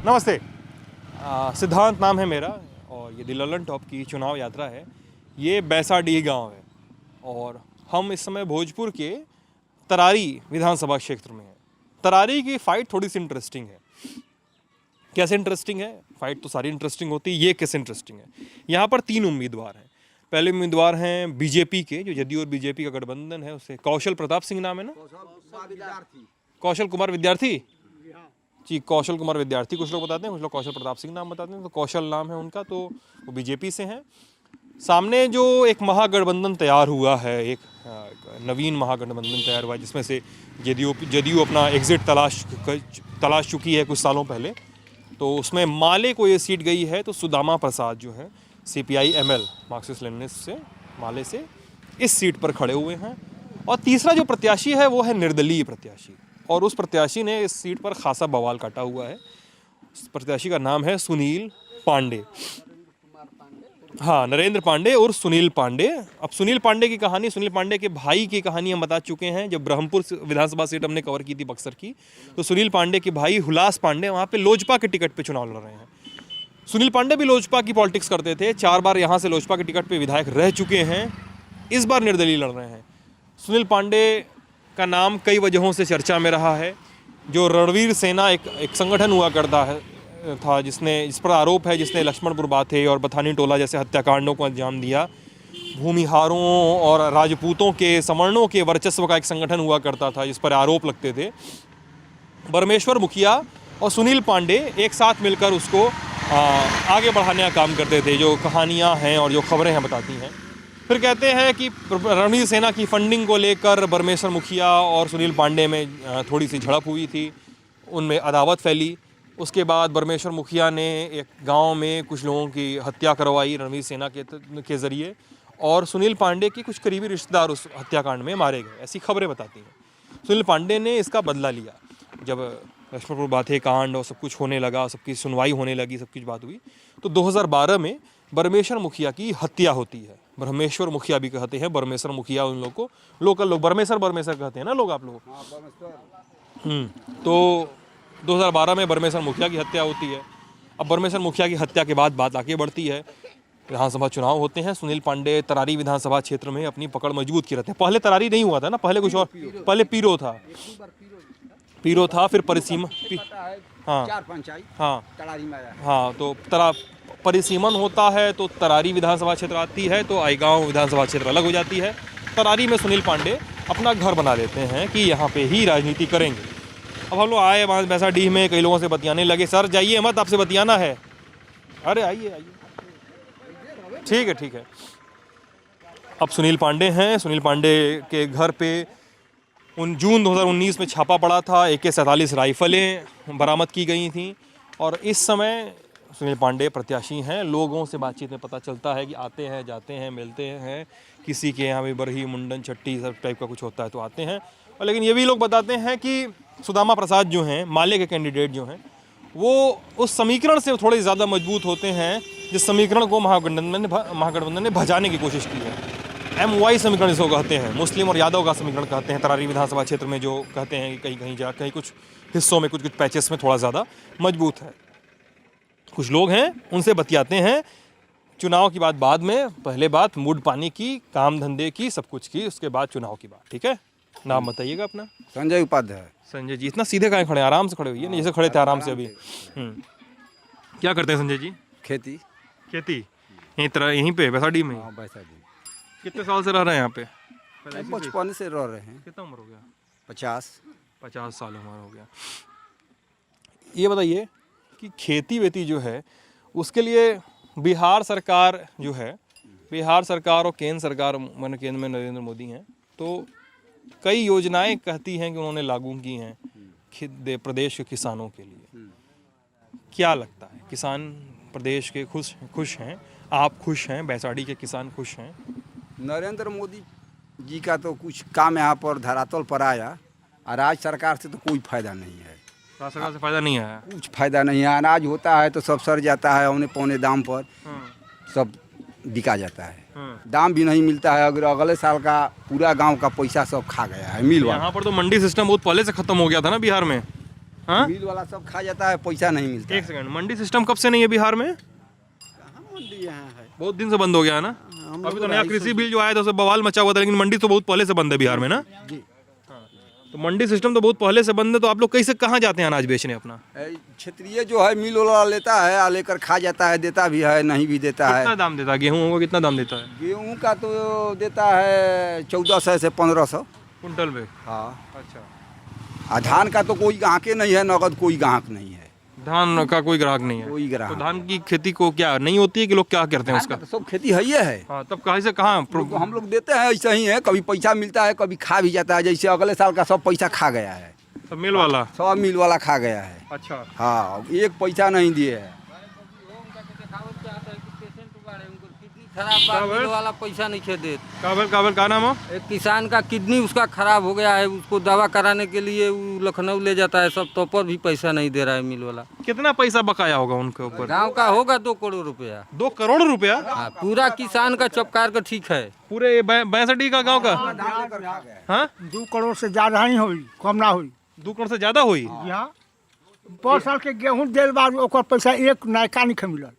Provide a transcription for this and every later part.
नमस्ते। सिद्धांत नाम है मेरा और ये द ललन टॉप की चुनाव यात्रा है। ये बैसाडीह गांव है और हम इस समय भोजपुर के तरारी विधानसभा क्षेत्र में हैं। तरारी की फ़ाइट थोड़ी सी इंटरेस्टिंग है। कैसे इंटरेस्टिंग है? फ़ाइट तो सारी इंटरेस्टिंग होती है, ये कैसे इंटरेस्टिंग है? यहाँ पर 3 उम्मीदवार हैं। पहले उम्मीदवार हैं बीजेपी के, जो जदयू और बीजेपी का गठबंधन है, उससे कौशल प्रताप सिंह नाम है ना? कौशल कुमार विद्यार्थी जी, कौशल कुमार विद्यार्थी कुछ लोग बताते हैं, कुछ लोग कौशल प्रताप सिंह नाम बताते हैं। तो कौशल नाम है उनका, तो वो बीजेपी से हैं। सामने जो एक महागठबंधन तैयार हुआ है, एक नवीन महागठबंधन तैयार हुआ है, जिसमें से जदयू अपना एग्जिट तलाश चुकी है कुछ सालों पहले। तो उसमें माले को ये सीट गई है, तो सुदामा प्रसाद जो है CPI ML मार्क्सिस्ट लेनिनिस्ट से माले से इस सीट पर खड़े हुए हैं। और तीसरा जो प्रत्याशी है वो है निर्दलीय प्रत्याशी, और उस प्रत्याशी ने इस सीट पर खासा बवाल काटा हुआ है। उस प्रत्याशी का नाम है सुनील पांडे। हाँ, नरेंद्र पांडे और सुनील पांडे। अब सुनील पांडे की कहानी, सुनील पांडे के भाई की कहानी हम बता चुके हैं। जब ब्रह्मपुर विधानसभा सीट हमने कवर की थी बक्सर की, तो सुनील पांडे के भाई हुलास पांडे वहाँ पे लोजपा के टिकट पे चुनाव लड़ रहे हैं। सुनील पांडे भी लोजपा की पॉलिटिक्स करते थे, 4 बार यहाँ से लोजपा के टिकट पे विधायक रह चुके हैं। इस बार निर्दलीय लड़ रहे हैं। सुनील पांडे का नाम कई वजहों से चर्चा में रहा है। जो रणवीर सेना एक संगठन हुआ करता था, जिस पर आरोप है, जिसने लक्ष्मणपुर बाथे और बथानी टोला जैसे हत्याकांडों को अंजाम दिया। भूमिहारों और राजपूतों के, सवर्णों के वर्चस्व का एक संगठन हुआ करता था, जिस पर आरोप लगते थे। परमेश्वर मुखिया और सुनील पांडे एक साथ मिलकर उसको आगे बढ़ाने का काम करते थे। जो कहानियाँ हैं और जो खबरें हैं बताती हैं। फिर कहते हैं कि रणवीर सेना की फंडिंग को लेकर परमेश्वर मुखिया और सुनील पांडे में थोड़ी सी झड़प हुई थी, उनमें अदावत फैली। उसके बाद परमेश्वर मुखिया ने एक गांव में कुछ लोगों की हत्या करवाई रणवीर सेना के ज़रिए, और सुनील पांडे के कुछ करीबी रिश्तेदार उस हत्याकांड में मारे गए, ऐसी खबरें बताती हैं। सुनील पांडे ने इसका बदला लिया। जब लक्ष्मणपुर बाथे कांड और सब कुछ होने लगा, सबकी सुनवाई होने लगी, सब कुछ बात हुई, तो 2012 में ब्रह्मेश्वर मुखिया की हत्या होती है। ब्रह्मेश्वर मुखिया भी कहते हैं, ब्रह्मेश्वर मुखिया उन लोग को लोकल लोग ब्रह्मेश्वर कहते हैं ना लोग, आप लोग। तो 2012 में ब्रह्मेश्वर मुखिया की हत्या होती है। अब ब्रह्मेश्वर मुखिया की हत्या के बाद बात आगे बढ़ती है। विधानसभा चुनाव होते हैं। सुनील पांडे तरारी विधानसभा क्षेत्र में अपनी पकड़ मजबूत की रहते हैं। पहले तरारी नहीं हुआ था ना, पहले कुछ और, पहले पीरो था, फिर परिसीमन, हाँ, तो परिसीमन होता है, तो तरारी विधानसभा क्षेत्र आती है, तो आईगांव विधानसभा क्षेत्र अलग हो जाती है। तरारी में सुनील पांडे अपना घर बना लेते हैं कि यहाँ पे ही राजनीति करेंगे। अब हम लोग आए वहाँ बैसाडीह में, कई लोगों से बतियाने लगे। सर जाइए मत, आपसे बतियाना है। अरे आइए, ठीक है। अब सुनील पांडे हैं। सुनील पांडे के घर पे जून 2019 में छापा पड़ा था। AK-47 राइफलें बरामद की गई थी। और इस समय सुनील पांडे प्रत्याशी हैं। लोगों से बातचीत में पता चलता है कि आते हैं, जाते हैं, मिलते हैं। किसी के यहाँ भी बरही, मुंडन, छट्टी सब टाइप का कुछ होता है तो आते हैं। और लेकिन ये भी लोग बताते हैं कि सुदामा प्रसाद जो हैं, माले के कैंडिडेट जो हैं, वो उस समीकरण से थोड़े ज़्यादा मजबूत होते हैं जिस समीकरण को महागठबंधन ने भजाने की कोशिश की है। MY समीकरण इसको कहते हैं, मुस्लिम और यादव का समीकरण कहते हैं। तरारी विधानसभा क्षेत्र में जो कहते हैं कि कहीं कुछ हिस्सों में, कुछ पैचेस में थोड़ा ज़्यादा मजबूत है। कुछ लोग हैं, उनसे बतियाते हैं। चुनाव की बात बाद में, पहले बात मूड पानी की, काम धंधे की, सब कुछ की, उसके बाद चुनाव की बात। ठीक है, नाम बताइएगा अपना? संजय उपाध्याय। संजय जी, इतना सीधे काहे खड़े? आराम से खड़े हुई है ना, जैसे खड़े थे आराम से अभी। क्या करते हैं संजय जी? खेती यहीं पे बैसाडीह में? हाँ, बैसाडीह। कितने साल से रह रहे हैं यहाँ पे? बचपन से रह रहे हैं। कितना उम्र हो गया? 50 साल उम्र हो गया। ये बताइए कि खेती वेती जो है, उसके लिए बिहार सरकार जो है, बिहार सरकार और केंद्र सरकार, केंद्र में नरेंद्र मोदी हैं, तो कई योजनाएं कहती हैं कि उन्होंने लागू की हैं प्रदेश के किसानों के लिए। क्या लगता है, किसान प्रदेश के खुश हैं? आप खुश हैं? बैसाडीह के किसान खुश हैं? नरेंद्र मोदी जी का तो कुछ काम यहाँ पर धरातल पर आया, और राज्य सरकार से तो कोई फायदा नहीं है। राज्य सरकार से फायदा नहीं आया? कुछ फायदा नहीं है। अनाज होता है तो सब सड़ जाता है, औने पौने दाम पर सब बिका जाता है। दाम भी नहीं मिलता है। अगर अगले साल का पूरा गांव का पैसा सब खा गया है मिल। यहाँ पर तो मंडी सिस्टम बहुत पहले से खत्म हो गया था ना बिहार में। हाँ मिल वाला सब खा जाता है, पैसा नहीं मिलता। एक सेकंड, मंडी सिस्टम कब से नहीं है बिहार में? कहाँ मंडी यहाँ है? बहुत दिन से बंद हो गया है ना। हम अभी लोग तो नया कृषि बिल जो आया था उससे बवाल मचा हुआ था, लेकिन मंडी तो बहुत पहले से बंद है बिहार में ना। जी तो मंडी सिस्टम तो बहुत पहले से बंद है, तो आप लोग कैसे कहाँ जाते हैं अनाज बेचने अपना? क्षेत्रीय जो है मिल वाला लेता है, आ लेकर खा जाता है, देता भी है, नहीं भी देता है। कितना दाम देता है गेहूं को? कितना दाम देता है गेहूँ का तो देता है 1400 से 1500 कुंटल पे? हाँ। अच्छा, आ धान का तो कोई ग्राहक नहीं है, नगद कोई ग्राहक नहीं है, धान का कोई ग्राहक नहीं है? कोई तो ग्राहक। धान की खेती को क्या नहीं होती है कि लोग क्या करते हैं धान का उसका? तो सब खेती है ही है। हाँ, तब कहाँ से कहाँ तो हम लोग देते हैं, ऐसा ही है, कभी पैसा मिलता है, कभी खा भी जाता है। जैसे अगले साल का सब पैसा खा गया है, सब मिल वाला? सब मिल वाला खा गया है। अच्छा, हाँ, एक पैसा नहीं दिए है। खराब मिल वाला पैसा नहीं खे देत। काबल का नाम है? एक किसान का किडनी उसका खराब हो गया है, उसको दवा कराने के लिए वो लखनऊ ले जाता है सब, तो पर भी पैसा नहीं दे रहा है मिल वाला। कितना पैसा बकाया होगा उनके ऊपर? गांव का होगा 2 करोड़ रुपया। 2 करोड़ रुपया? हाँ, पूरा किसान का चपकार का ठीक है। पूरे 62 का गांव का? हाँ, 2 करोड़ से ज्यादा ही हुई, कम ना हुई। 2 करोड़ से ज्यादा हुई? यहाँ 5 साल के गेहूँ देल बाद ओकर पैसा एक नयका नहीं मिलल।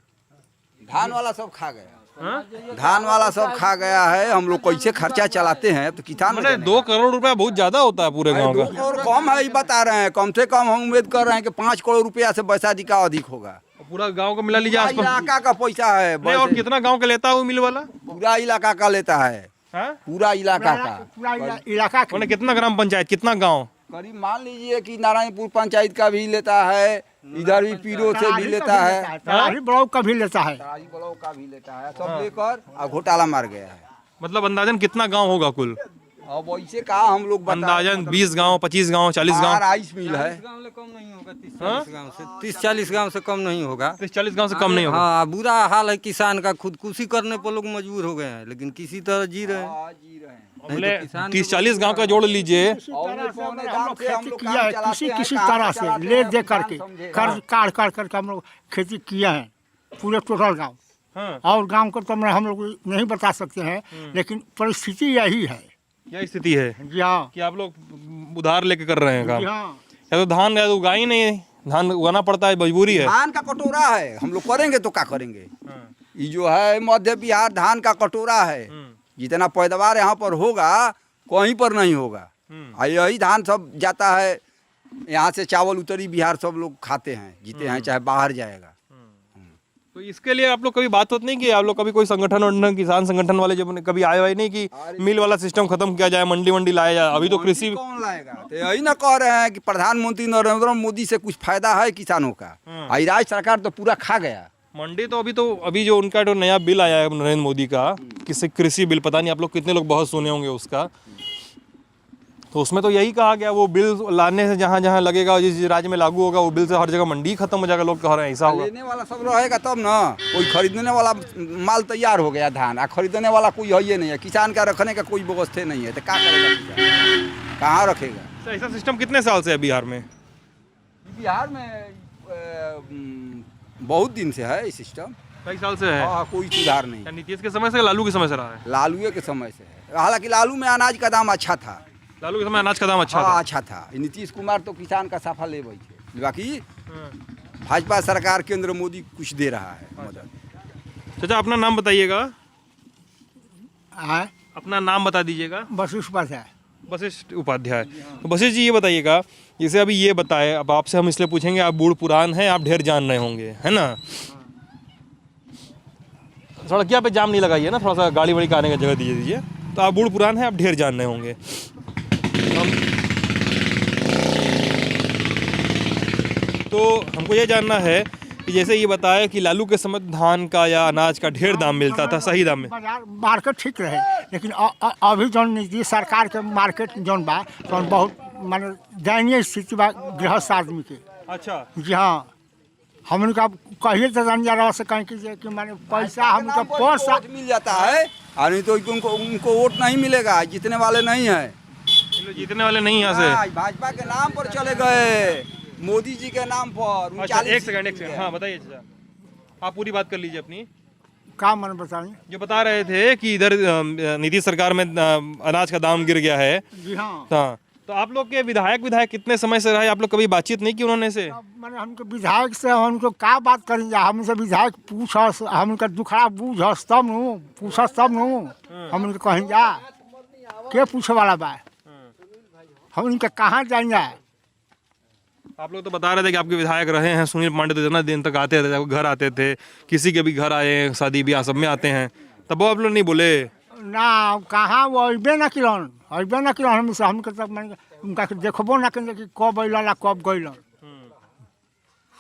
धान वाला सब खा गया, हाँ? धान वाला सब खा गया है। हम लोग कैसे खर्चा चलाते हैं, तो किसान मैंने 2 करोड़ रुपया बहुत ज्यादा होता है पूरे गांव का। और कम है, ये बता रहे हैं। कम से कम हम उम्मीद कर रहे हैं कि 5 करोड़ रुपया से बैसादी का अधिक होगा। पूरा गांव को मिला लीजिए आसपास। इलाका का पैसा है नहीं, और कितना गांव का लेता है वो मिल वाला? पूरा इलाका का लेता है, हाँ? पूरा इलाका का। पूरा इलाका के मैंने कितना ग्राम पंचायत, कितना गांव? करीब मान लीजिए कि नारायणपुर पंचायत का भी लेता है, इधर भी पीरो से भी लेता है, तरारी ब्लॉक का भी लेता है। तरारी ब्लॉक का भी लेता है, सब लेकर और घोटाला मार गया है। मतलब अंदाजन कितना गांव होगा कुल? अब वैसे कहा हम लोग अंदाजन 20 गांव, 25 गांव, 40 गांव? राइस मिल है। गाँव से कम नहीं होगा, 30-40 गाँव से, 30-40 गाँव से कम नहीं होगा। 40 गांव से कम नहीं होगा? हाँ, बुरा हाल है किसान का, खुदकुशी करने पर लोग मजबूर हो गए हैं, लेकिन किसी तरह जी रहे हैं। जी रहे हैं। नहीं तो किसान 30-40 गांव का जोड़ लीजिए। किसी तरह से हम लोग खेती किया है, किसी तरह से ले दे करके कर्ज काट काट करके हम लोग खेती किया है, पूरे टोटल गांव। हाँ, और गांव को तो हम लोग नहीं बता सकते हैं, लेकिन परिस्थिति यही है। क्या स्थिति है जी हाँ, कि आप लोग उधार लेके कर रहे हैं काम? जी हाँ। या तो धान या तो उगा ही नहीं है, धान उगाना पड़ता है, मजबूरी है। धान का कटोरा है, हम लोग करेंगे तो क्या करेंगे। हाँ, ये जो है मध्य बिहार धान का कटोरा है। जितना पैदावार यहाँ पर होगा कहीं पर नहीं होगा। और यही धान सब जाता है, यहाँ से चावल उत्तरी बिहार सब लोग खाते हैं, जीते हैं, चाहे बाहर जाएगा। तो इसके लिए आप लोग कभी बात होती नहीं कि आप लोग कभी कोई संगठन वंगठन, किसान संगठन वाले जब कभी आए हुए नहीं कि मिल वाला सिस्टम खत्म किया जाए, मंडी वंडी लाया जाए? अभी तो कृषि कौन लाएगा? तो यही ना कह रहे हैं कि प्रधानमंत्री नरेंद्र मोदी से कुछ फायदा है किसानों का। और राज्य सरकार तो पूरा खा गया। मंडी तो अभी जो उनका जो नया बिल आया है नरेंद्र मोदी का, किसी कृषि बिल, पता नहीं आप लोग कितने लोग बहुत सुने होंगे उसका, तो उसमें तो यही कहा गया वो बिल लाने से जहाँ जहाँ लगेगा, जिस राज्य में लागू होगा, वो बिल से हर जगह मंडी खत्म हो जाएगा। लोग कह रहे हैं ऐसा होगा। लेने वाला सब रहेगा तब ना, कोई खरीदने वाला माल तैयार हो गया धान, खरीदने वाला कोई है ही नहीं है। किसान का रखने का कोई व्यवस्था नहीं है, तो क्या करेगा किसान? कहाँ रखेगा? तो ऐसा सिस्टम कितने साल से है बिहार में? बिहार में बहुत दिन से है ये सिस्टम। कई साल से है? हाँ, कोई सुधार नहीं। क्या नीतीश के समय से, लालू के समय से रहा है? लालू के समय से है। हालांकि लालू में अनाज का दाम अच्छा था। लालू के समय अनाज का दाम अच्छा हाँ, था। अच्छा था। नीतीश कुमार तो किसान का साफा ले बैठे, बाकी भाजपा सरकार केंद्र मोदी कुछ दे रहा है मदद। चाचा अपना नाम बताइएगा, है अपना नाम बता दीजिएगा। वशिष्ठ उपाध्याय। वशिष्ठ उपाध्याय। तो वशिष्ठ जी ये बताइएगा, जैसे अभी ये बताए, अब आपसे हम इसलिए पूछेंगे, आप बूढ़ पुरान हैं, आप ढेर जान रहे होंगे, है ना? सड़किया पे जाम नहीं लगाइए ना, थोड़ा सा गाड़ी वाड़ी का आने का जगह दीजिए। तो आप बूढ़ पुरान हैं, आप ढेर जान रहे होंगे। तो हमको ये जानना है कि जैसे ये बताया कि लालू के समय धान का या अनाज का ढेर दाम मिलता था, सही दाम में। बाजार मार्केट ठीक रहे, लेकिन अभी जौन नीतीश सरकार के मार्केट जौन बा तो बहुत माने दयनीय स्थिति बा गृहस्थ आदमी के। अच्छा, जी हाँ, हमने कहिए तो रंजा से कहें कि माने पैसा हमका वोट मिल जाता है, और नहीं तो उनको वोट नहीं मिलेगा, जीतने वाले नहीं है। जीतने वाले नहीं यहाँ से। भाजपा के नाम पर चले गए, मोदी जी के नाम पर। अच्छा, एक सेकंड, हाँ बताइए चाचा, आप पूरी बात कर लीजिए अपनी। का मन बताइए। जो बता रहे थे कि इधर नीतीश सरकार में अनाज का दाम गिर गया है। जी हाँ। हाँ, तो आप लोग के विधायक कितने समय से रहे? आप लोग कभी बातचीत नहीं की उन्होंने से? अब मैंने हमको विधायक से हमको क्या बात करेंगे, हमसे विधायक पूछस, हमका दुखड़ा बूझस तब नु पूछस तब नु हम उनके कहीं जा के पूछे वाला बा, हम उनके कहाँ जाएंगे। आप लोग तो बता रहे थे कि आपके विधायक रहे हैं सुनील पांडे, तो जितना दिन तक आते थे, घर आते थे, किसी के भी घर आए, शादी ब्याह सब में आते हैं, तब वो आप लोग नहीं बोले? ना कहाँ वो अबे ना किलन हमसे हमके तक मैंने उनका देखबो ना करेंगे कि कब अलन कब गइलन।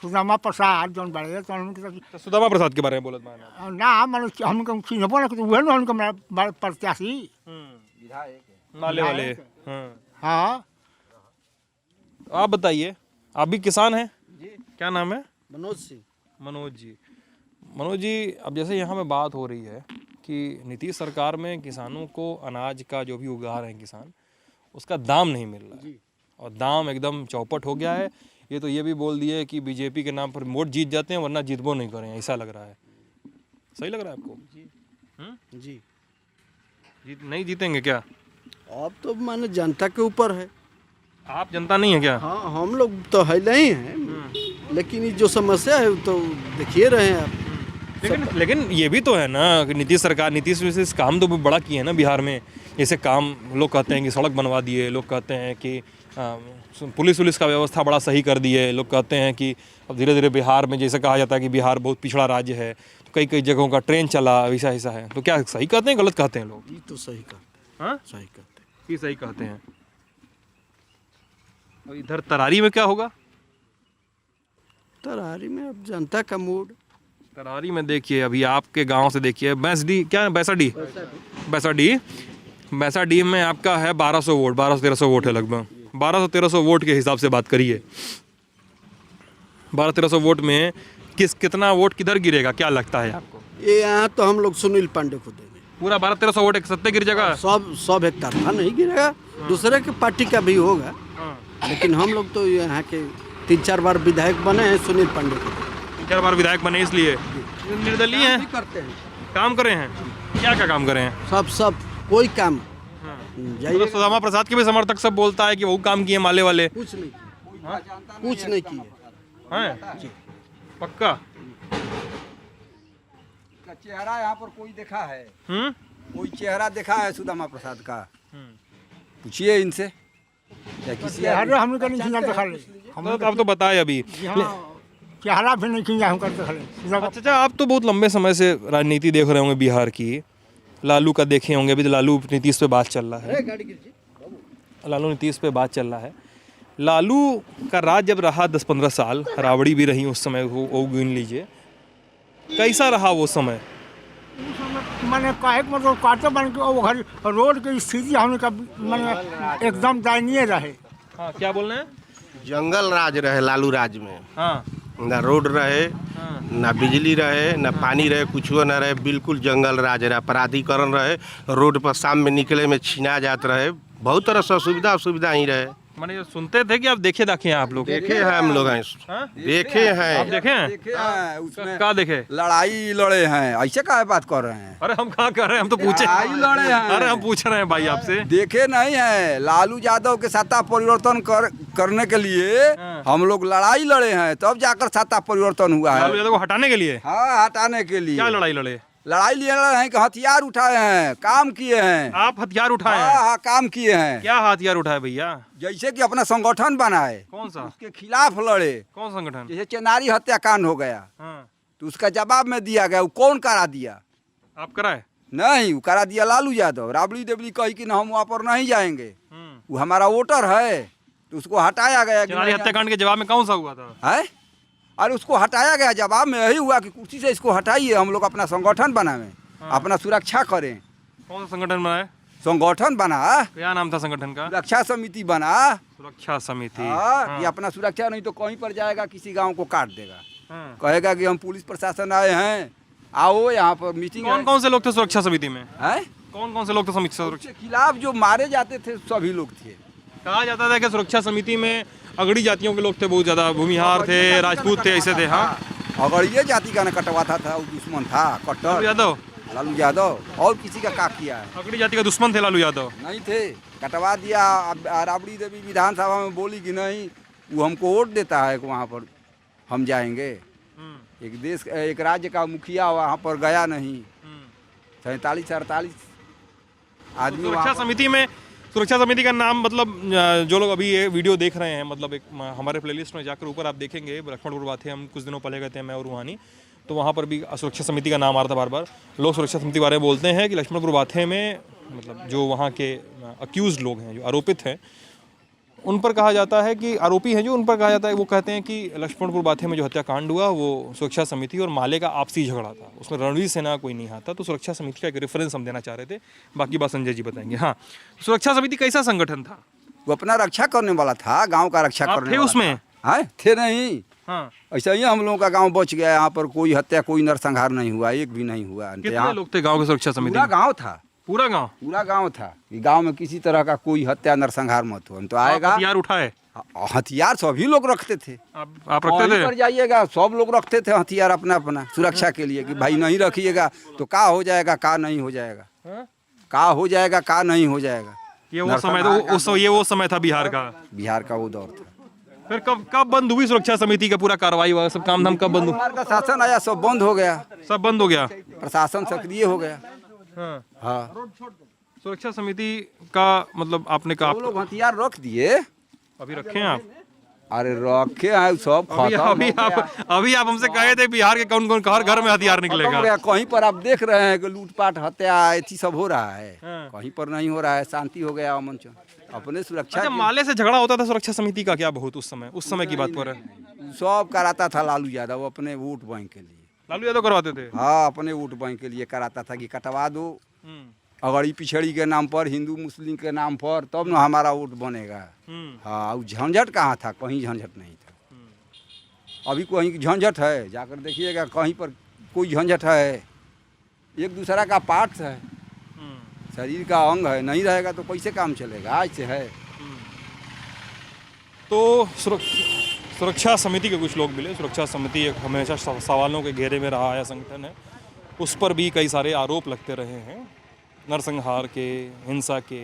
सुदामा प्रसाद जौन बड़े तो हमके सुदामा प्रसाद के बारे में बोलत बानी ना मैंने हमको चिन्हबो ना कि उहे न हमको मेरा प्रत्याशी नाले वाले। हाँ। आप बताइए, आप भी किसान हैं? क्या नाम है? मनोज सिंह। मनोज जी, अब जैसे यहाँ में बात हो रही है कि नीतीश सरकार में किसानों को अनाज का जो भी उगा रहे हैं किसान, उसका दाम नहीं मिल रहा है और दाम एकदम चौपट हो गया है। ये तो ये भी बोल दिए कि बीजेपी के नाम पर वोट जीत जाते हैं वरना जीतबो नहीं करें, ऐसा लग रहा है। सही लग रहा है आपको? जी नहीं जीतेंगे क्या? अब तो माने जनता के ऊपर है। आप जनता नहीं है क्या? हाँ, हम लोग तो है नहीं हैं, लेकिन ये जो समस्या है तो देखिए रहे हैं आप। लेकिन ये भी तो है ना कि नीतीश विशेष काम तो बड़ा किए हैं ना बिहार में। जैसे काम लोग कहते हैं कि सड़क बनवा दिए, लोग कहते हैं कि पुलिस का व्यवस्था बड़ा सही कर दिए, लोग कहते हैं कि अब धीरे धीरे बिहार में जैसे कहा जाता है कि बिहार बहुत पिछड़ा राज्य है, तो कई जगहों का ट्रेन चला, ऐसा है। तो क्या सही कहते हैं गलत कहते हैं लोग? ये तो सही कहते हाँ, हैं, सही कहते हैं। ये सही कहते हैं। और इधर तरारी में क्या होगा? तरारी में अब जनता का मूड। तरारी में देखिए, अभी आपके गांव से देखिए, बैसाडीह में आपका है 1200-1300 वोट है, लगभग 1200-1300 वोट के हिसाब से बात करिए। 1200-1300 वोट में कितना वोट किधर गिरेगा, क्या लगता है आपको? ये यहाँ तो हम लोग सुनील पांडे को देंगे। पूरा 1200-1300 वोट एक सत्ते गिर जाएगा? सब एक तरफा नहीं गिरेगा, दूसरे के पार्टी का भी होगा, लेकिन हम लोग तो यहाँ के 3-4 बार विधायक बने हैं सुनील पांडे को। 3-4 बार विधायक बने इसलिए निर्दलीय हैं, करते हैं, काम करे हैं। क्या काम करे हैं? सब कोई काम तो सुदामा प्रसाद के भी समर्थक सब बोलता है कि वो काम किए माले वाले। कुछ नहीं किए हैं? पक्का? चेहरा यहाँ पर कोई देखा है? कोई चेहरा देखा है सुदामा प्रसाद का? पूछिए इनसे। हम अब तो बताए अभी चेहरा भी नहीं किया हम करते। अच्छा, आप तो बहुत लंबे समय से राजनीति देख रहे होंगे बिहार की, लालू का देखे होंगे। अभी तो लालू नीतीश पे बात चल रहा है, लालू का राज जब रहा 10-15 साल, राबड़ी भी रही उस समय, वो गिन लीजिए, कैसा रहा वो समय? मैंने कहे कि मतलब काटे बन के वो घर रोड की स्थिति हमने का मैंने एकदम दयनीय रहे। हाँ, क्या बोल रहे हैं? जंगल राज रहे लालू राज में। हाँ, ना रोड रहे, ना बिजली रहे, ना पानी रहे, कुछ न रहे, बिल्कुल जंगल राज रहे। अपराधीकरण रहे, रोड पर शाम में निकले में छीना जात रहे, बहुत तरह से असुविधा ही रहे। मैंने सुनते थे कि आप देखे हैं आप लोग? देखे हैं हम लोग हैं, देखे हैं। आप देखे हैं? उसमें क्या देखे? लड़ाई लड़े हैं, ऐसे क्या बात कर रहे हैं? अरे हम कहाँ कर रहे हैं, हम तो पूछे। लड़ाई लड़े हैं। अरे हम पूछ रहे हैं भाई आपसे। देखे नहीं है, लालू यादव के सत्ता परिवर्तन करने के लिए हम लोग लड़ाई लड़े हैं, तब जाकर सत्ता परिवर्तन हुआ है। लालू यादव को हटाने के लिए? हाँ, हटाने के लिए। क्या लड़ाई लड़े हैं कि हथियार उठाए हैं, काम किए हैं। आप हथियार उठाए हैं? हाँ, काम किए हैं। क्या हथियार उठाए भैया? जैसे कि अपना संगठन बनाए। कौन सा? उसके खिलाफ लड़े। कौन संगठन? जैसे चेनारी हत्याकांड हो गया, हाँ। तो उसका जवाब में दिया गया। वो कौन करा दिया? आप कराए? नहीं, वो करा दिया लालू यादव। राबड़ी देवली कही कि हम वहाँ पर नहीं जाएंगे, वो हमारा वोटर है, तो उसको हटाया गया। चेनारी हत्याकांड के जवाब में कौन सा हुआ था? है, अरे उसको हटाया गया। जवाब में यही हुआ कि कुर्सी से इसको हटाइए, हम लोग अपना संगठन बनावे, अपना सुरक्षा करें। कौन सा संगठन बनाए? संगठन बना, क्या नाम था संगठन का? सुरक्षा समिति बना। सुरक्षा समिति। हाँ, ये अपना सुरक्षा नहीं तो कहीं पर जाएगा, किसी गांव को काट देगा, कहेगा कि हम पुलिस प्रशासन आए हैं, आओ यहाँ पर मीटिंग। कौन से लोग थे सुरक्षा समिति में? है, कौन से लोग थे सुरक्षा? के खिलाफ जो मारे जाते थे सभी लोग थे। कहा जाता था कि सुरक्षा समिति में अगड़ी जातियों के लोग थे, बहुत ज्यादा भूमिहार थे, राजपूत थे, ऐसे थे। हाँ, अगड़िए जाति का न कटवाता था, वो दुश्मन था कट्टर। लालू यादव और किसी का क्या किया है? अगड़ी जाति का दुश्मन थे लालू यादव? नहीं थे। कटवा दिया। अब राबड़ी देवी विधानसभा में बोली कि नहीं, वो हमको वोट देता है कि वहाँ पर हम जाएंगे। एक राज्य का मुखिया वहाँ पर गया नहीं। 47-48 आदमी सुरक्षा समिति का नाम, मतलब जो लोग अभी ये वीडियो देख रहे हैं, मतलब एक हमारे प्लेलिस्ट में जाकर ऊपर आप देखेंगे, लक्ष्मणपुर बातें हम कुछ दिनों पहले गए थे, मैं और रूहानी, तो वहाँ पर भी सुरक्षा समिति का नाम आ रहा था बार बार। लोग सुरक्षा समिति के बारे में बोलते हैं कि लक्ष्मणपुर बातें में मतलब जो वहाँ के अक्यूज़ लोग हैं, जो आरोपित हैं, उन पर कहा जाता है कि आरोपी हैं जो, उन पर कहा जाता है, वो कहते हैं कि लक्ष्मणपुर बातें में जो हत्याकांड हुआ वो सुरक्षा समिति और माले का आपसी झगड़ा था, उसमें रणवीर सेना कोई नहीं आता। तो सुरक्षा समिति का एक रेफरेंस हम देना चाह रहे थे, बाकी बात संजय जी बताएंगे। हाँ, सुरक्षा समिति कैसा संगठन था? वो अपना रक्षा करने वाला था, गांव का रक्षा करने वाला उसमें हाँ थे नहीं। हाँ, ऐसा ही हम लोगों का गांव बच गया। यहाँ पर कोई हत्या, कोई नरसंहार नहीं हुआ, एक भी नहीं हुआ। कितने लोग थे गाँव के सुरक्षा समिति? पूरा गाँव था। पूरा गाँव था। गाँव में किसी तरह का कोई हत्या नरसंहार मत हो। हम तो आएगा हथियार उठाए, हथियार सभी लोग रखते थे। आप रखते थे? पर जाइएगा सब लोग रखते थे हथियार अपना अपना सुरक्षा के लिए, कि भाई नहीं रखिएगा तो का हो जाएगा, का नहीं हो जाएगा, का हो जाएगा, का नहीं हो जाएगा। ये वो समय था, ये वो समय था बिहार का वो दौर था। फिर कब बंद हुई सुरक्षा समिति का पूरा कार्रवाई हुआ, सब काम धाम कब बंद हुआ? बिहार का शासन आया, सब बंद हो गया, सब बंद हो गया, प्रशासन सक्रिय हो गया। हाँ। सुरक्षा समिति का मतलब आपने कहा लोग हथियार रख दिए, अभी रखे हैं आप? अरे रखे हैं सब अभी आप हमसे कहे थे बिहार के कौन कौन घर में हथियार निकलेगा। कहीं पर आप देख रहे हैं कि लूटपाट हत्या ऐसी सब हो रहा है, कहीं पर नहीं हो रहा है, शांति हो गया अमन चैन। अपने सुरक्षा अच्छा, माले से झगड़ा होता था सुरक्षा समिति का क्या बहुत उस समय की बात पर है? सब कराता था लालू यादव अपने वोट बैंक के लिए। लालू यादव करवाते थे? हाँ, अपने वोट बैंक के लिए कराता था कि कटवा दो, अगड़ी पिछड़ी के नाम पर, हिंदू मुस्लिम के नाम पर, तब न हमारा वोट बनेगा। हाँ, झंझट कहाँ था, कहीं झंझट नहीं था। अभी कहीं झंझट है, जाकर देखिएगा, कहीं पर कोई झंझट है। एक दूसरा का पार्ट है, शरीर का अंग है, नहीं रहेगा तो कैसे काम चलेगा, आज से है। तो सुरक्षा समिति के कुछ लोग मिले। सुरक्षा समिति एक हमेशा सवालों के घेरे में रहा है संगठन है, उस पर भी कई सारे आरोप लगते रहे हैं, नरसंहार के, हिंसा के,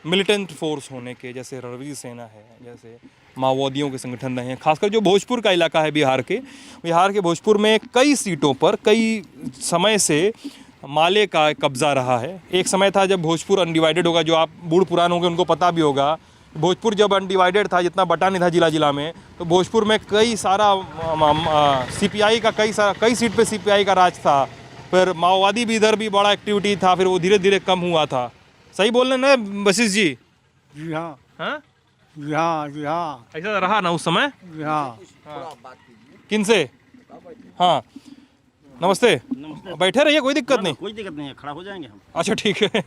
मिलिटेंट फोर्स होने के, जैसे रणवीर सेना है, जैसे माओवादियों के संगठन रहे हैं। खासकर जो भोजपुर का इलाका है बिहार के भोजपुर में कई सीटों पर कई समय से माले का कब्जा रहा है। एक समय था जब भोजपुर अनडिवाइडेड होगा, जो आप बूढ़ पुरान होंगे उनको पता भी होगा, भोजपुर जब अनडिवाइडेड था, जितना बटा नहीं था जिला में, तो भोजपुर में कई सारा सीपीआई का कई सीट पे सीपीआई का राज था। फिर माओवादी भी इधर भी बड़ा एक्टिविटी था, फिर वो धीरे धीरे कम हुआ था। सही बोल रहे ना वशिष्ठ जी? जी हाँ, हाँ जी हाँ, जी हाँ, ऐसा रहा ना उस समय? जी हाँ। किनसे? हाँ, नमस्ते। बैठे रहिए, कोई दिक्कत नहीं। कोई दिक्कत नहीं है, खड़ा हो जाएंगे हम। अच्छा ठीक है।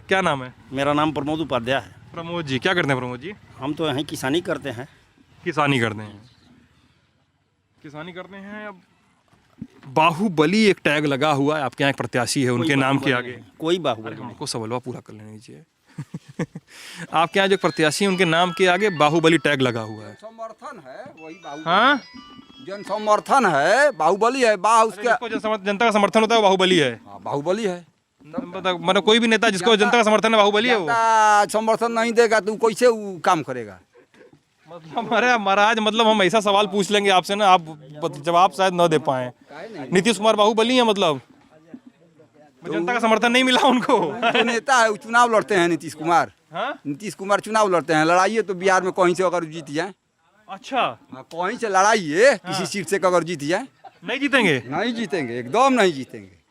क्या नाम है? मेरा नाम प्रमोद उपाध्याय है। प्रमोद जी, क्या करते हैं प्रमोद जी? हम तो यहीं किसानी करते हैं। किसानी करते हैं। अब बाहुबली एक टैग लगा हुआ है, आपके यहाँ एक प्रत्याशी है, उनके नाम के आगे कोई बाहुबली नहीं। हमको सवाल पूरा कर लेना दीजिए। आपके यहाँ जो प्रत्याशी है उनके नाम के आगे बाहुबली टैग लगा हुआ है। समर्थन है वही बाहुबली। हाँ, जन समर्थन है, बाहुबली है। उसका जनता का समर्थन होता है वो बाहुबली है। बाहुबली है। मतलब कोई भी नेता जिसको जनता का समर्थन है बाहुबली है। वो समर्थन नहीं देगा तो कैसे वो काम करेगा? मतलब अरे महाराज, मतलब हम ऐसा सवाल पूछ लेंगे आपसे ना, आप जवाब शायद न दे पाए। नीतीश कुमार बाहुबली है, मतलब जनता का समर्थन नहीं मिला उनको। तो नेता है, चुनाव लड़ते हैं नीतीश कुमार। हाँ? नीतीश कुमार चुनाव लड़ते हैं, लड़ाइए तो बिहार में कहीं से अगर जीत जाए। अच्छा, कहीं से लड़ाइए, किसी सीट से अगर जीत जाए। नहीं जीतेंगे? नहीं जीतेंगे, एकदम नहीं जीतेंगे।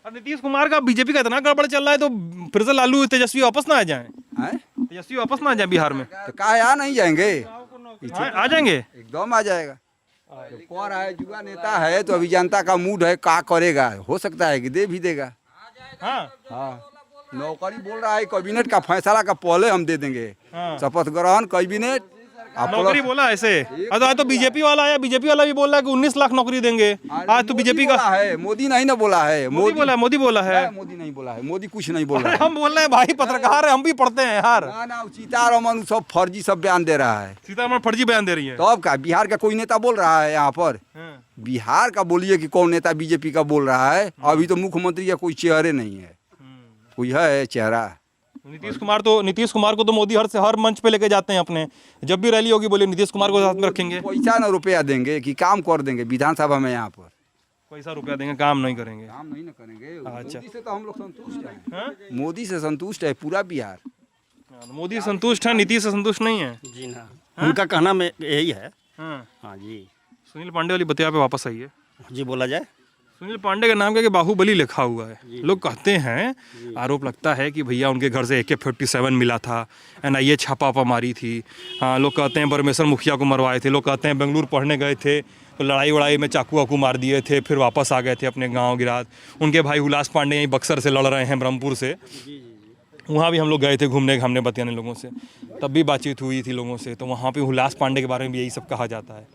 और नीतीश कुमार का बीजेपी का इतना गड़बड़ चल रहा है, तो फिर से लालू तेजस्वी वापस ना आ जाए? तेजस्वी वापस ना आ जाए बिहार में? तो काहे आ नहीं जाएंगे? आ जाएंगे, एकदम आ जाएगा। तो कौन है, युवा नेता है, तो अभी जनता का मूड है, क्या करेगा? हो सकता है कि दे भी देगा। हाँ, नौकरी बोल रहा है, कैबिनेट का फैसला का पहले हम दे देंगे। शपथ ग्रहण कैबिनेट नौकरी बोला ऐसे। आज तो बीजेपी वाला आया, बीजेपी वाला भी बोल रहा है कि 19 लाख नौकरी देंगे। आज तो बीजेपी का है, मोदी नहीं ना बोला है। मोदी बोला है। मोदी नहीं बोला है, मोदी कुछ नहीं बोला है। हम बोल रहे हैं भाई, पत्रकार है, हम भी पढ़ते हैं यार। ना, सीतारमन सब फर्जी सब बयान दे रहा है। सीतारमन फर्जी बयान दे रही है। तो अब का बिहार का कोई नेता बोल रहा है यहाँ पर? बिहार का बोलिए कि कौन नेता बीजेपी का बोल रहा है? अभी तो मुख्यमंत्री का कोई चेहरे नहीं है। कोई है चेहरा? नीतीश कुमार को तो मोदी हर मंच पे लेके जाते हैं अपने, जब भी रैली होगी बोले नीतीश कुमार को साथ में रखेंगे। पैसा न रुपया देंगे कि काम कर देंगे विधानसभा में यहाँ पर? पैसा रुपया देंगे, काम नहीं करेंगे। काम नहीं न करेंगे। अच्छा। मोदी से तो हम लोग संतुष्ट हैं। मोदी से संतुष्ट है पूरा बिहार। मोदी संतुष्ट है, नीतीश से संतुष्ट नहीं है। जी ना, उनका कहना में यही है। हाँ। हाँ जी। सुनील पांडे वाली बतिया पे वापस आइए। जी बोला जाए। सुनील पांडे का नाम क्या कि बाहुबली लिखा हुआ है। लोग कहते हैं, आरोप लगता है कि भैया उनके घर से AK-47 मिला था, NIA छापा मारी थी। हाँ, लोग कहते हैं परमेश्वर मुखिया को मरवाए थे। लोग कहते हैं बेंगलुरु पढ़ने गए थे तो लड़ाई में चाकू वाकू मार दिए थे, फिर वापस आ गए थे अपने गाँव गिरात। उनके भाई हुलास पांडे यहीं बक्सर से लड़ रहे हैं, ब्रह्मपुर से। वहाँ भी हम लोग गए थे घूमने घामने बतियाने लोगों से, तब भी बातचीत हुई थी लोगों से, तो वहाँ पे हुलास पांडे के बारे में भी यही सब कहा जाता है।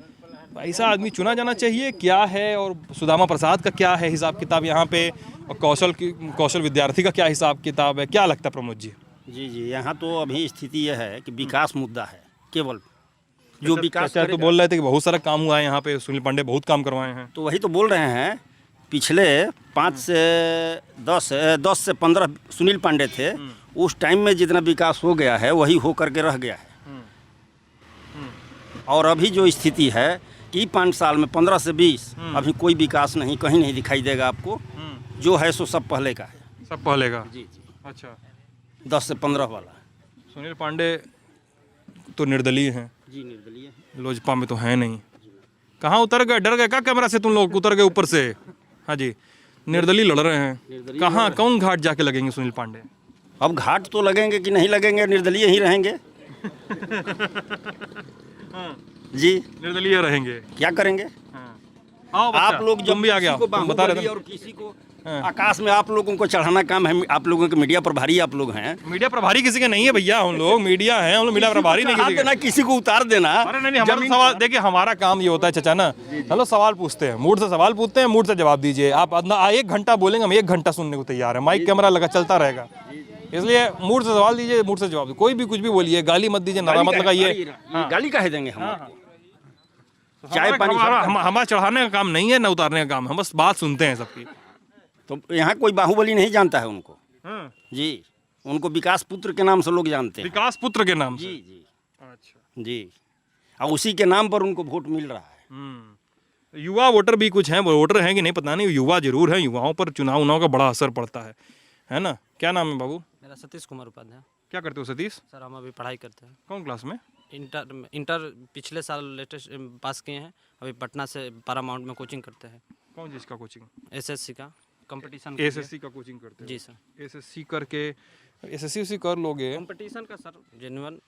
ऐसा आदमी चुना जाना चाहिए क्या है, और सुदामा प्रसाद का क्या है हिसाब किताब यहाँ पे, और कौशल विद्यार्थी का क्या हिसाब किताब है, क्या लगता है प्रमोद जी? जी, यहाँ तो अभी स्थिति यह है कि विकास मुद्दा है केवल। जो विकास तो बोल रहे थे कि बहुत सारा काम हुआ है यहाँ पे, सुनील पांडे बहुत काम करवाए हैं। तो वही तो बोल रहे हैं, पिछले 5 से 10 से 15 सुनील पांडे थे, उस टाइम में जितना विकास हो गया है वही हो करके रह गया है। और अभी जो स्थिति है कि 5 साल में 15 से 20 अभी कोई विकास नहीं, कहीं नहीं दिखाई देगा आपको। जो है सो सब पहले का है। सब पहले का? जी। अच्छा। 10 से 15 वाला। सुनील पांडे तो निर्दलीय हैं। जी, निर्दलीय है। लोजपा में तो है नहीं। कहाँ उतर गए? डर गए क्या कैमरा से? तुम लोग उतर गए ऊपर से? हाँ जी, निर्दलीय लड़ रहे हैं। कहाँ, कौन घाट जाके लगेंगे सुनील पांडे? अब घाट तो लगेंगे कि नहीं लगेंगे, निर्दलीय ही रहेंगे। जी, निर्दलीय रहेंगे। क्या करेंगे? आप लोग जब भी आ गया, किसी को तुम बता रहे बाहुबली थे। और किसी को आकाश में आप लोगों को चढ़ाना काम है। आप लोगों के मीडिया प्रभारी आप लोग हैं। मीडिया प्रभारी किसी के नहीं है भैया, हम लोग मीडिया हैं, हम लोग मीडिया प्रभारी नहीं किसी के। देना, किसी को उतार देना। अरे नहीं, हमारा सवाल देखिए, हमारा काम ये होता है चाचा ना, चलो सवाल पूछते हैं, मूड से सवाल पूछते हैं, मूड से जवाब दीजिए। आप 1 घंटा बोलेंगे, हम 1 घंटा सुनने को तैयार है। माइक कैमरा लगा चलता रहेगा, इसलिए मूड से सवाल दीजिए, मूड से जवाब दीजिए। कोई भी कुछ भी बोलिए, गाली मत दीजिए, नारा मत लगाइए। गाली काहे देंगे हम? चाय पानी हमारा चढ़ाने का काम नहीं है, ना उतारने का काम, हम बस बात सुनते हैं सबकी। तो यहाँ कोई बाहुबली नहीं जानता है उनको। जी, उनको विकास पुत्र के नाम से लोग जानते हैं। विकास पुत्र के नाम से? जी। अच्छा जी, और उसी के नाम पर उनको वोट मिल रहा है। युवा वोटर भी कुछ हैं, वोटर हैं कि नहीं पता नहीं, युवा जरूर हैं। युवाओं पर चुनाव का बड़ा असर पड़ता है ना? क्या नाम है बाबू? मेरा सतीश कुमार उपाध्याय। क्या करते हो सतीश? सर हम अभी पढ़ाई करते हैं। कौन क्लास में? इंटर पिछले साल लेटेस्ट पास किए हैं। अभी पटना से पैरामाउंट में कोचिंग करते हैं। कौन चीज़ का कोचिंग? SSC का कंपटीशन। SSC का कोचिंग करते हैं? जी सर। SSC करके SSC कर लोगे? कंपटीशन का सर, जेन्युइन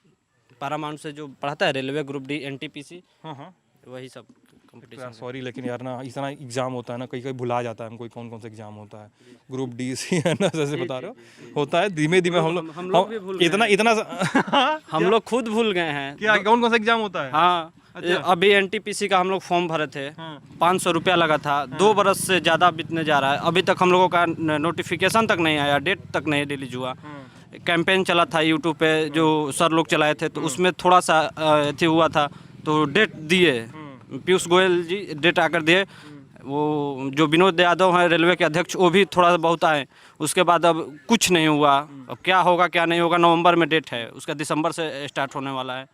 पैरामाउंट से जो पढ़ाता है, रेलवे ग्रुप D NTPC, हाँ, वही सब कंपटीशन। सॉरी लेकिन यार ना, इतना एग्जाम होता है ना, कई भुला जाता है हमको कौन कौन सा एग्जाम होता है। ग्रुप D C है ना, जैसे बता रहे हो, होता है। धीमे धीमे हम लोग भी भूल गए। इतना हम लोग खुद भूल गए हैं। क्या कौन सा एग्जाम होता है? हाँ, अभी NTPC का हम लोग फॉर्म भरे थे। 500 रुपया लगा था। 2 बरस से ज़्यादा बीतने जा रहा है, अभी तक हम लोगों का नोटिफिकेशन तक नहीं आया, डेट तक नहीं रिलीज हुआ। कैंपेन चला था यूट्यूब पे, जो सर लोग चलाए थे, तो उसमें थोड़ा सा अथी हुआ था, तो डेट दिए। पीयूष गोयल जी डेट आकर दिए। वो जो विनोद यादव हैं रेलवे के अध्यक्ष, वो भी थोड़ा बहुत आए। उसके बाद अब कुछ नहीं हुआ। अब क्या होगा क्या नहीं होगा, नवंबर में डेट है उसका, दिसंबर से स्टार्ट होने वाला है।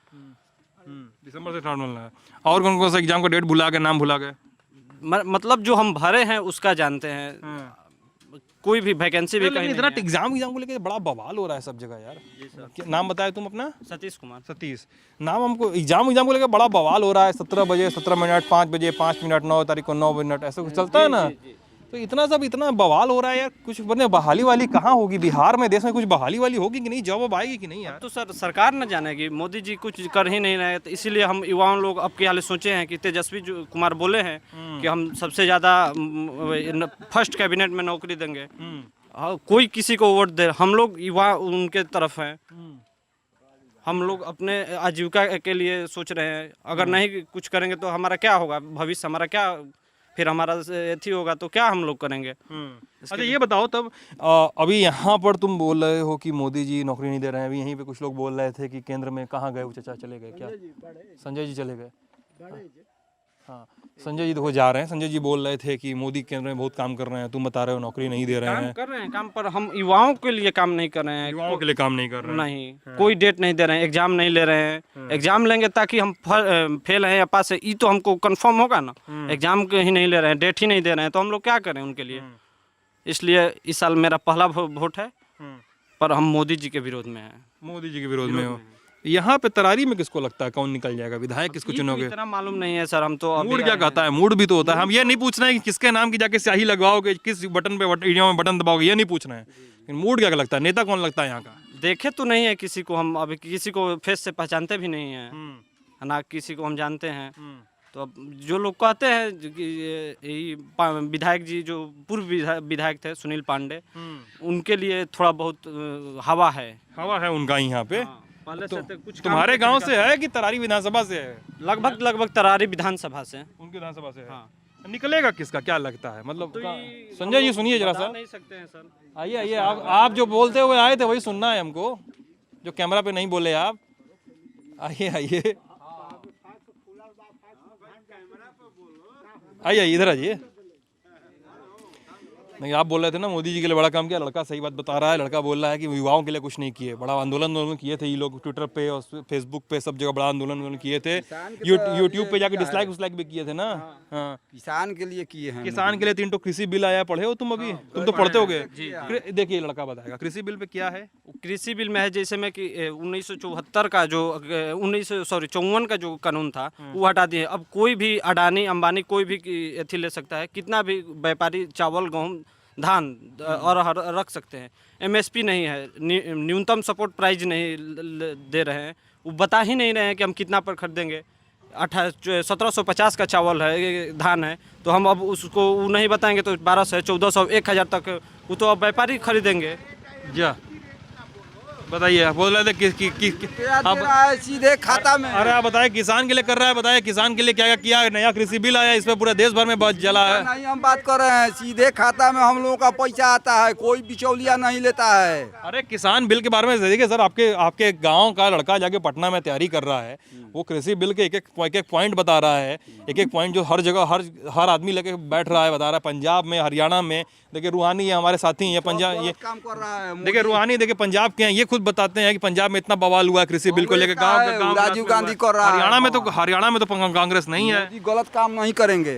दिसंबर से स्टार्ट होना है। और कौन कौन सा एग्जाम का डेट भुला गए, नाम भुला गए? मतलब जो हम भरे हैं उसका जानते हैं। कोई भी वैकेंसी भी कहीं इतना एग्जाम को लेकर बड़ा बवाल हो रहा है सब जगह यार। क्या नाम बताया तुम अपना? सतीश कुमार। सतीश नाम। हमको एग्जाम को लेकर बड़ा बवाल हो रहा है। 17 बजे 17 मिनट, 5 बजे 5 मिनट, 9 तारीख को 9 मिनट, ऐसे कुछ चलता है ना। तो इतना बवाल हो रहा है यार। कुछ बने बहाली वाली कहाँ होगी बिहार में, देश में कुछ बहाली वाली होगी कि नहीं, जॉब आएगी कि नहीं यार? तो सर सरकार न जानेगी, मोदी जी कुछ कर ही नहीं रहे, तो इसीलिए हम युवाओं लोग अब के हाल सोचे हैं कि तेजस्वी कुमार बोले हैं कि हम सबसे ज़्यादा फर्स्ट कैबिनेट में नौकरी देंगे। कोई किसी को वोट दे, हम लोग युवा उनके तरफ हैं। हम लोग अपने आजीविका के लिए सोच रहे हैं। अगर नहीं कुछ करेंगे तो हमारा क्या होगा, भविष्य हमारा क्या, फिर हमारा एथी होगा तो क्या हम लोग करेंगे। अच्छा ये बताओ तब, अभी यहाँ पर तुम बोल रहे हो कि मोदी जी नौकरी नहीं दे रहे हैं। अभी यहीं पे कुछ लोग बोल रहे थे कि केंद्र में कहाँ गए वो चाचा, चले गए क्या? संजय जी चले गए। हाँ, संजय जी देखो जा रहे हैं। संजय जी बोल रहे थे कि मोदी केंद्र में बहुत काम कर रहे हैं, तुम बता रहे हो नौकरी नहीं दे रहे काम हैं। कर रहे हैं, काम पर हम युवाओं के लिए काम नहीं कर रहे हैं। युवाओं के लिए काम नहीं कर रहे हैं। नहीं, कोई डेट नहीं दे रहे हैं, एग्जाम नहीं ले रहे हैं। एग्जाम लेंगे ताकि हम फेल हैं या पास है, ये तो हमको कंफर्म होगा ना। एग्जाम के ही नहीं ले रहे हैं, डेट ही नहीं दे रहे हैं, तो हम लोग क्या करें उनके लिए। इसलिए इस साल मेरा पहला वोट है, पर हम मोदी जी के विरोध में हैं। मोदी जी के विरोध में हो। यहाँ पे तरारी में किसको लगता है कौन निकल जाएगा, विधायक किसको ये तो चुनोगे? इतना मालूम नहीं है सर, हम तो अभी मूड क्या आए कहता है? मूड भी तो होता है। हम ये नहीं पूछ रहे हैं कि किसके नाम की जाके स्याही लगाओगे, किस बटन पे ईवीएम में बटन दबाओगे, ये नहीं पूछ रहे हैं। लेकिन मूड क्या लगता है, नेता कौन लगता है यहाँ का? हैं। देखे तो नहीं है किसी को, हम अभी किसी को फेस से पहचानते भी नहीं है, ना किसी को हम जानते हैं। तो अब जो लोग कहते हैं कि यही विधायक जी जो पूर्व विधायक थे सुनील पांडे, उनके लिए थोड़ा बहुत हवा है। हवा है उनका यहाँ पे। पहले से तो कुछ तुम्हारे गांव से है कि तरारी विधानसभा से है? लगभग तरारी विधानसभा से। उनकी विधानसभा से है। हाँ। निकलेगा किसका, क्या लगता है? मतलब तो ये संजय जी सुनिए जरा बता सा। नहीं सकते हैं सर। आइए आइए, आप जो बोलते हुए आए थे वही सुनना है हमको, जो कैमरा पे नहीं बोले आप। आइए आइए आइए, इधर आइए। नहीं, आप बोल रहे थे ना मोदी जी के लिए बड़ा काम किया। लड़का सही बात बता रहा है। लड़का बोल रहा है कि युवाओं के लिए कुछ नहीं किए। बड़ा आंदोलन किए थे ये लोग, ट्विटर पे और फेसबुक पे सब जगह बड़ा आंदोलन किए थे। यूट्यूब पे जाके डिसलाइक भी किए थे ना। हाँ, किसान के लिए किए हैं। किसान के लिए 3 कृषि बिल आया, पढ़े हो तुम अभी? तुम तो पढ़ते होगे। देखिए लड़का बताएगा कृषि बिल पे क्या है। कृषि बिल में है जैसे में कि 1974 का जो 54 का जो कानून था वो हटा दिए। अब कोई भी अडानी अंबानी कोई भी एथी ले सकता है, कितना भी व्यापारी चावल गेहूँ धान और रख सकते हैं। एमएसपी नहीं है, न्यूनतम सपोर्ट प्राइस नहीं दे रहे हैं। वो बता ही नहीं रहे हैं कि हम कितना पर खरीदेंगे। 1750 का चावल है, धान है, तो हम अब उसको वो नहीं बताएंगे तो 1200 1400 1000 तक वो तो अब व्यापारी खरीदेंगे। जा बताइए, बोल रहे थे दे रहा है सीधे खाता में। अरे आप बताइए किसान के लिए कर रहा है, बताइए किसान के लिए क्या क्या किया। नया कृषि बिल आया, इस पर पूरे देश भर में बहुत जला है। नहीं, हम बात कर रहे हैं सीधे खाता में हम लोगों का पैसा आता है, कोई बिचौलिया नहीं लेता है। अरे किसान बिल के बारे में देखिए सर, आपके गांव का लड़का जाके पटना में तैयारी कर रहा है, वो कृषि बिल के एक एक पॉइंट बता रहा है। एक एक पॉइंट जो हर जगह हर आदमी लेके बैठ रहा है, बता रहा है। पंजाब में, हरियाणा में देखिए, रूहानी है हमारे साथी हैं, पंजाब ये काम कर रहा है। देखिए रूहानी देखिए पंजाब के हैं, ये खुद बताते हैं कि पंजाब में इतना बवाल हुआ है कृषि बिल को लेकर। गाँव राजीव गांधी कर रहा है। हरियाणा में तो कांग्रेस नहीं है। मोदी गलत काम नहीं करेंगे।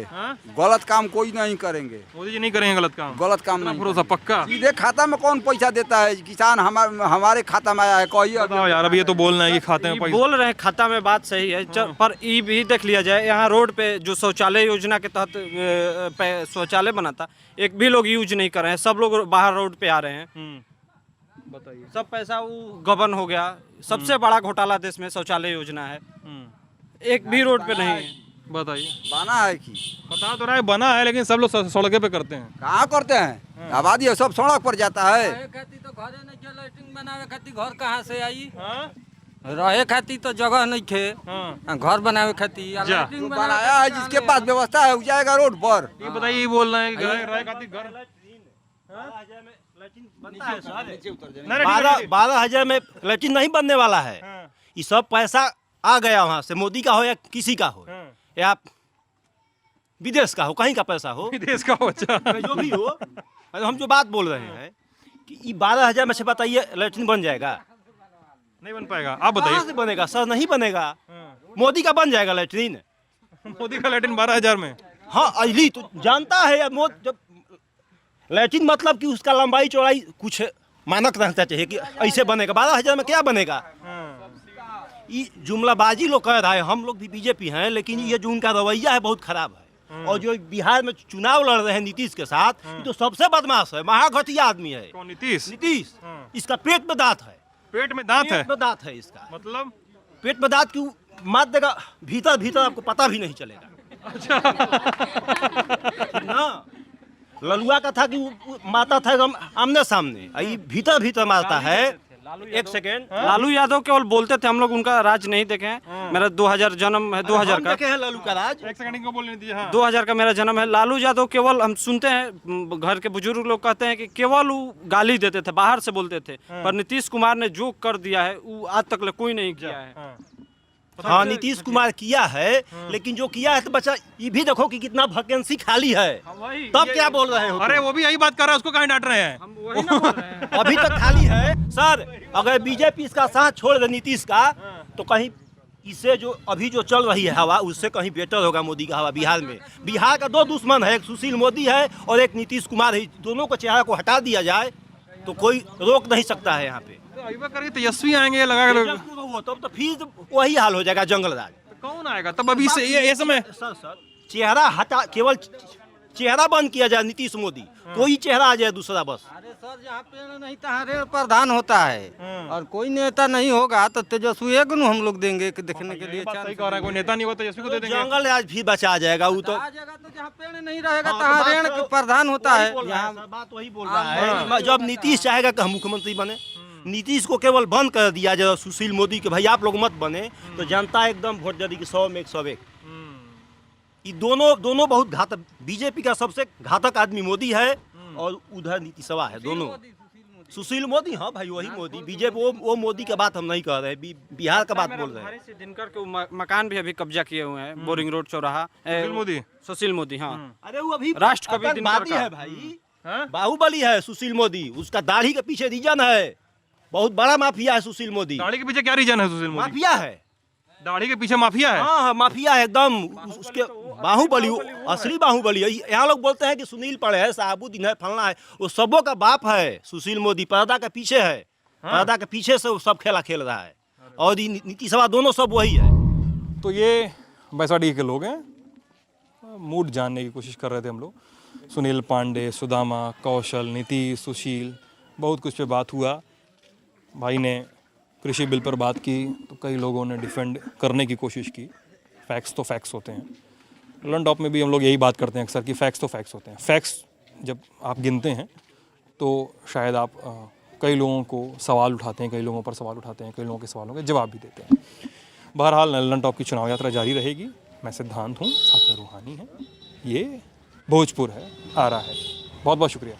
गलत काम कोई नहीं करेंगे। मोदी जी नहीं करेंगे गलत काम नहीं। भरोसा पक्का। सीधे खाता में कौन पैसा देता है? किसान हमारे खाता में आया है, कहिए। बताओ यार, अभी ये तो बोलना है कि खाते में पैसा बोल रहे हैं खाता में, बात सही है। पर ये भी देख लिया जाए, यहाँ रोड पे जो शौचालय योजना के तहत शौचालय बना था, एक भी लोग यूज नहीं कर रहे हैं। सब लोग बाहर रोड पे आ रहे हैं। बताइए। सब पैसा वो गबन हो गया। सबसे बड़ा घोटाला देश में शौचालय योजना है, एक भी रोड पे नहीं है। बताइए। बना है कि बता तो रहा है बना है, लेकिन सब लोग सड़के पे करते हैं। कहाँ करते हैं? आबादी है, सब सड़क पर जाता है। तो घरे नहीं के लैट्रिन बनावे खातिर घर कहाँ से आई? रहे खातिर तो जगह नहीं थे, घर बनावे खातिर लैट्रिन बनाया है, जिसके पास व्यवस्था है वो जाएगा रोड पर। ये बताइए, ये बोल रहे हैं कि घर खातिर घर 12,000 में लैट्रिन नहीं बनने वाला है। ये सब पैसा आ गया वहाँ से, मोदी का हो या किसी का हो, या विदेश का हो, कहीं का पैसा हो, विदेश का हो, जो भी हो। हम जो बात बोल रहे हैं कि ये 12,000 में से बताइए लैट्रिन बन जाएगा? नहीं बन पाएगा। आप बताइए। कहाँ से बनेगा सर? नहीं बनेगा। मोदी का बन जाएगा लैट्रिन। मोदी का लैट्रिन 12,000 में? हाँ, अजली तो जानता है जब लैट्रिन मतलब कि उसका लंबाई चौड़ाई कुछ मानक रहना चाहिए कि ऐसे बनेगा। 12,000 में क्या बनेगा? ये जुमलाबाजी लोग कह रहा है। हम लोग भी बीजेपी हैं, लेकिन ये जो उनका रवैया है बहुत खराब है। और जो बिहार में चुनाव लड़ रहे हैं नीतीश के साथ, ये तो सबसे बदमाश है, महाघटिया आदमी है। कौन? नीतीश? इसका पेट में दांत है। पेट में दांत है? पेट में दांत है इसका। मतलब पेट में दांत क्यों मार देगा भीतर भीतर, आपको पता भी नहीं चलेगा। अच्छा। ना ललुआ का था कि वो मारता था आमने सामने, ये भीतर भीतर मारता है। एक सेकेंड, लालू यादव केवल बोलते थे, हम लोग उनका राज नहीं देखे हैं। मेरा 2000 जन्म है, 2000 का देखे हैं लालू का राज। एक सेकंड को बोलने दीजिए। हाँ। 2000 का मेरा जन्म है। लालू यादव केवल हम सुनते हैं, घर के बुजुर्ग लोग कहते हैं कि केवल वो गाली देते थे, बाहर से बोलते थे। पर नीतीश कुमार ने जो कर दिया है वो आज तक कोई नहीं किया है। हाँ नीतीश कुमार किया है, लेकिन जो किया है तो बच्चा ये भी देखो कि कितना वैकेंसी खाली है, तब क्या बोल रहे हो? अरे वो भी यही बात कर रहा है, उसको कहीं डांट रहे हैं। अभी तक खाली है सर। अगर बीजेपी इसका साथ छोड़ दे नीतीश का, तो कहीं इससे जो अभी जो चल रही है हवा, उससे कहीं बेटर होगा मोदी का हवा बिहार में। बिहार का दो दुश्मन है, एक सुशील मोदी है और एक नीतीश कुमार है। दोनों को चेहरा को हटा दिया जाए तो कोई रोक नहीं सकता है यहाँ पे। करके तेजस्वी आएंगे लगा कर, तब तो फिर वही हाल हो जाएगा, जंगल राज। कौन आएगा तब? अभी से ये समय सर चेहरा हटा, केवल चेहरा बंद किया जाए नीतीश मोदी, कोई चेहरा आ जाए दूसरा बस। अरे सर जहाँ पेड़ नहीं तहाँ रेल प्रधान होता है, और कोई नेता नहीं होगा तो तेजस्वी एक नु हम लोग देंगे कि देखने के लिए। सही कह रहा है, कोई नेता नहीं होता तेजस्वी को दे देंगे। जंगल राज फिर बचा जाएगा वो तो। आ जाएगा तो जहाँ पेड़ नहीं रहेगा तहाँ रेल प्रधान होता है। यहाँ बात वही बोल रहा है। जब नीतीश चाहेगा कि हम मुख्यमंत्री बने, नीतीश को केवल बंद कर दिया जाए सुशील मोदी के भाई आप लोग मत बने, तो जनता एकदम वोट देगी 100 में 101। ये दोनों बहुत घातक, बीजेपी का सबसे घातक आदमी मोदी है और उधर नीतीशवा है, दोनों सुशील मोदी। हाँ भाई वही मोदी, बीजेपी वो मोदी की बात हम नहीं कर रहे, बिहार का बात बोल रहे हैं। दिनकर के मकान भी अभी कब्जा किए हुए हैं, बोरिंग रोड चौराहा। सुशील मोदी हाँ। अरे वो अभी राष्ट्र कवि आतंकवादी है भाई, बाहुबली है सुशील मोदी। उसका दाढ़ी के पीछे रीजन है, बहुत बड़ा माफिया है सुशील मोदी। दाढ़ी के पीछे क्या रीजन है सुशील मोदी? माफिया है, दाढ़ी के पीछे माफिया है। हाँ माफिया है एकदम। उसके बाहुबली, असली बाहुबली। यहाँ लोग बोलते हैं कि सुनील पड़े है, साहबुद्दीन है, फलना है, वो सबों का बाप है सुशील मोदी। पर्दा के पीछे है, पर्दा के पीछे से वो सब खेला खेल रहा है, और नीतीश सभा दोनों सब वही है। तो ये बैसाडी के लोग हैं, मूड जानने की कोशिश कर रहे थे हम लोग। सुनील पांडे, सुदामा, कौशल, नीतीश, सुशील, बहुत कुछ पे बात हुआ। भाई ने कृषि बिल पर बात की तो कई लोगों ने डिफेंड करने की कोशिश की। फैक्ट्स तो फैक्ट्स होते हैं। ललन टॉप में भी हम लोग यही बात करते हैं अक्सर कि फैक्ट्स तो फैक्ट्स होते हैं। फैक्ट्स जब आप गिनते हैं तो शायद आप कई लोगों को सवाल उठाते हैं, कई लोगों पर सवाल उठाते हैं, कई लोगों के सवालों के जवाब भी देते हैं। बहरहाल ललन टॉप की चुनाव यात्रा जारी रहेगी। मैं सिद्धांत हूँ, साथ में रूहानी है। ये भोजपुर है, आ रहा है। बहुत बहुत शुक्रिया।